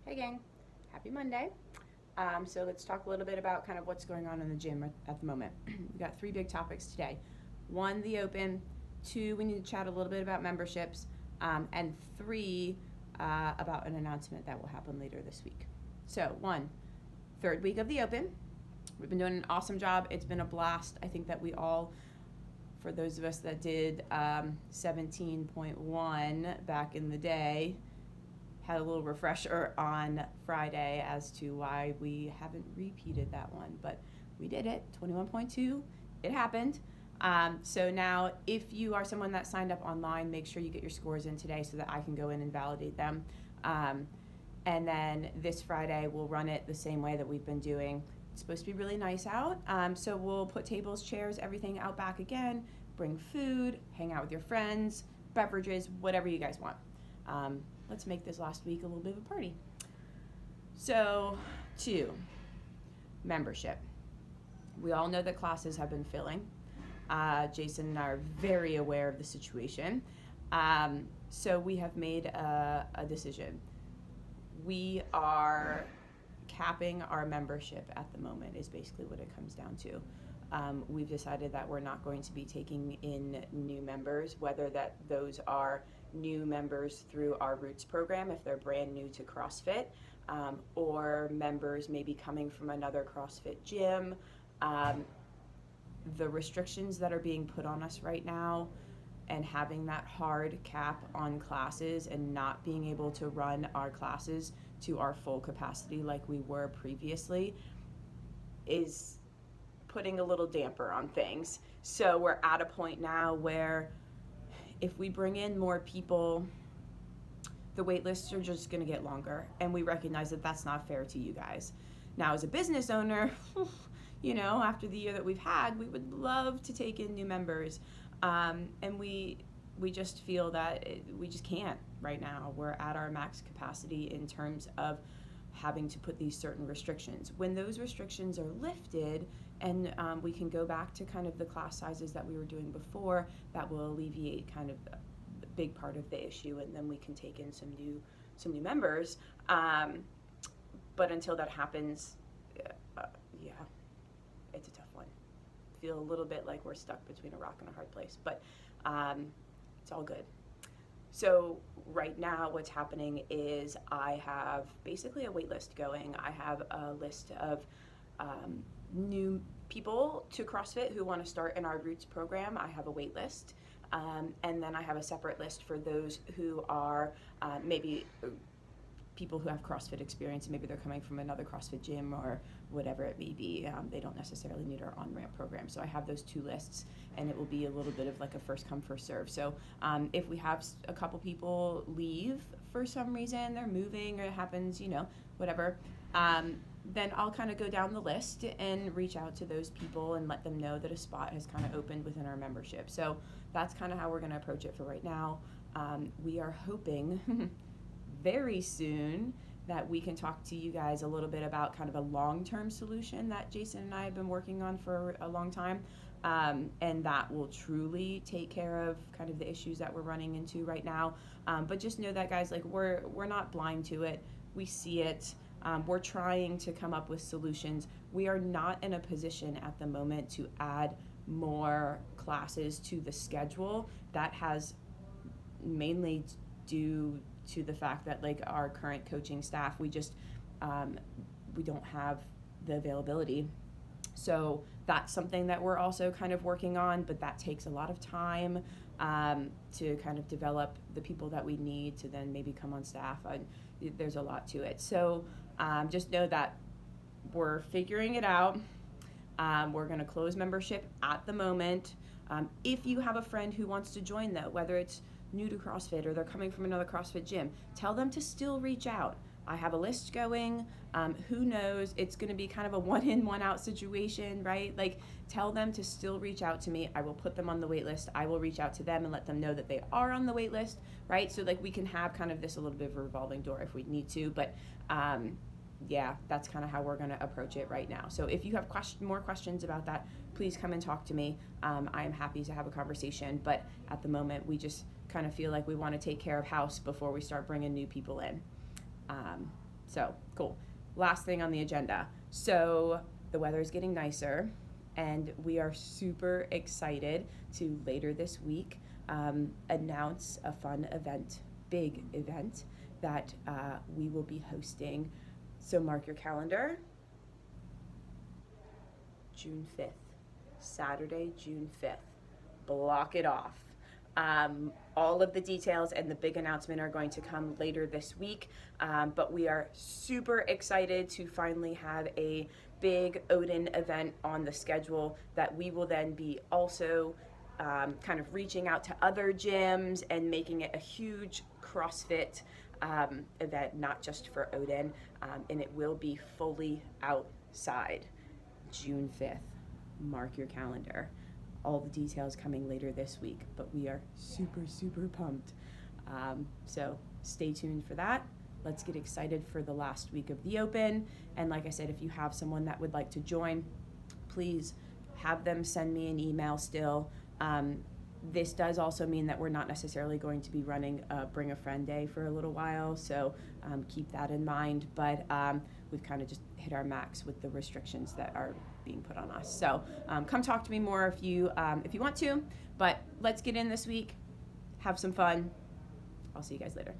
Hey gang, happy Monday. So let's talk a little bit about kind of what's going on in the gym at the moment. We've got three big topics today. One, the open. Two, we need to chat a little bit about memberships. And three, about an announcement that will happen later this week. So one, third week of the open. We've been doing an awesome job. It's been a blast. I think that we all, for those of us that did 17.1 back in the day, had a little refresher on Friday as to why we haven't repeated that one, but we did it. 21.2, it happened. So now, if you are someone that signed up online, make sure you get your scores in today so that I can go in and validate them. And then this Friday, we'll run it the same way that we've been doing. It's supposed to be really nice out. So we'll put tables, chairs, everything out back again, bring food, hang out with your friends, beverages, whatever you guys want. Let's make this last week a little bit of a party. So, 2, membership. We all know that classes have been filling. Jason and I are very aware of the situation. So we have made a decision. We are capping our membership at the moment is basically what it comes down to. We've decided that we're not going to be taking in new members, whether that those are new members through our Roots program if they're brand new to CrossFit, or members maybe coming from another CrossFit gym. The restrictions that are being put on us right now and having that hard cap on classes and not being able to run our classes to our full capacity like we were previously is putting a little damper on things. So we're at a point now where if we bring in more people, the wait lists are just going to get longer, and we recognize that that's not fair to you guys. Now, as a business owner, after the year that we've had, we would love to take in new members, and we just feel that we just can't right now. We're at our max capacity in terms of having to put these certain restrictions. When those restrictions are lifted and we can go back to kind of the class sizes that we were doing before, that will alleviate kind of a big part of the issue, and then we can take in some new members. But until that happens, it's a tough one. Feel a little bit like we're stuck between a rock and a hard place, but it's all good. So right now what's happening is I have basically a wait list going. I have a list of new people to CrossFit who want to start in our Roots program. I have a wait list. And then I have a separate list for those who are maybe people who have CrossFit experience, and maybe they're coming from another CrossFit gym or whatever it may be. They don't necessarily need our on-ramp program. So I have those two lists, and it will be a little bit of like a first come, first serve. So if we have a couple people leave for some reason, they're moving or it happens, whatever, then I'll kind of go down the list and reach out to those people and let them know that a spot has kind of opened within our membership. So that's kind of how we're going to approach it for right now. We are hoping very soon that we can talk to you guys a little bit about kind of a long-term solution that Jason and I have been working on for a long time, and that will truly take care of kind of the issues that we're running into right now. But just know that, guys, like we're not blind to it. We see it. We're trying to come up with solutions. We are not in a position at the moment to add more classes to the schedule. That has mainly due to the fact that like our current coaching staff, we just we don't have the availability. So that's something that we're also kind of working on, but that takes a lot of time to kind of develop the people that we need to then maybe come on staff. There's a lot to it. So just know that we're figuring it out. We're going to close membership at the moment. If you have a friend who wants to join, though, whether it's new to CrossFit or they're coming from another CrossFit gym, tell them to still reach out. I have a list going. Who knows? It's going to be kind of a one in, one out situation, right? Like, tell them to still reach out to me. I will put them on the wait list. I will reach out to them and let them know that they are on the wait list, right? So like we can have kind of this a little bit of a revolving door if we need to, but that's kind of how we're going to approach it right now. So if you have more questions about that, please come and talk to me. I am happy to have a conversation, but at the moment we just kind of feel like we want to take care of house before we start bringing new people in. So cool. Last thing on the agenda. So the weather is getting nicer, and we are super excited to later this week announce a fun event, big event that we will be hosting. So mark your calendar. June 5th, Saturday, June 5th. Block it off. All of the details and the big announcement are going to come later this week, but we are super excited to finally have a big Odin event on the schedule that we will then be also kind of reaching out to other gyms and making it a huge CrossFit event, not just for Odin, and it will be fully outside. June 5th. Mark your calendar. All the details coming later this week, but we are super, super pumped. So stay tuned for that. Let's get excited for the last week of the Open. And like I said, if you have someone that would like to join, please have them send me an email still. This does also mean that we're not necessarily going to be running a Bring a Friend Day for a little while, so keep that in mind. But we've kind of just hit our max with the restrictions that are being put on us. So come talk to me more if you want to. But let's get in this week, have some fun. I'll see you guys later.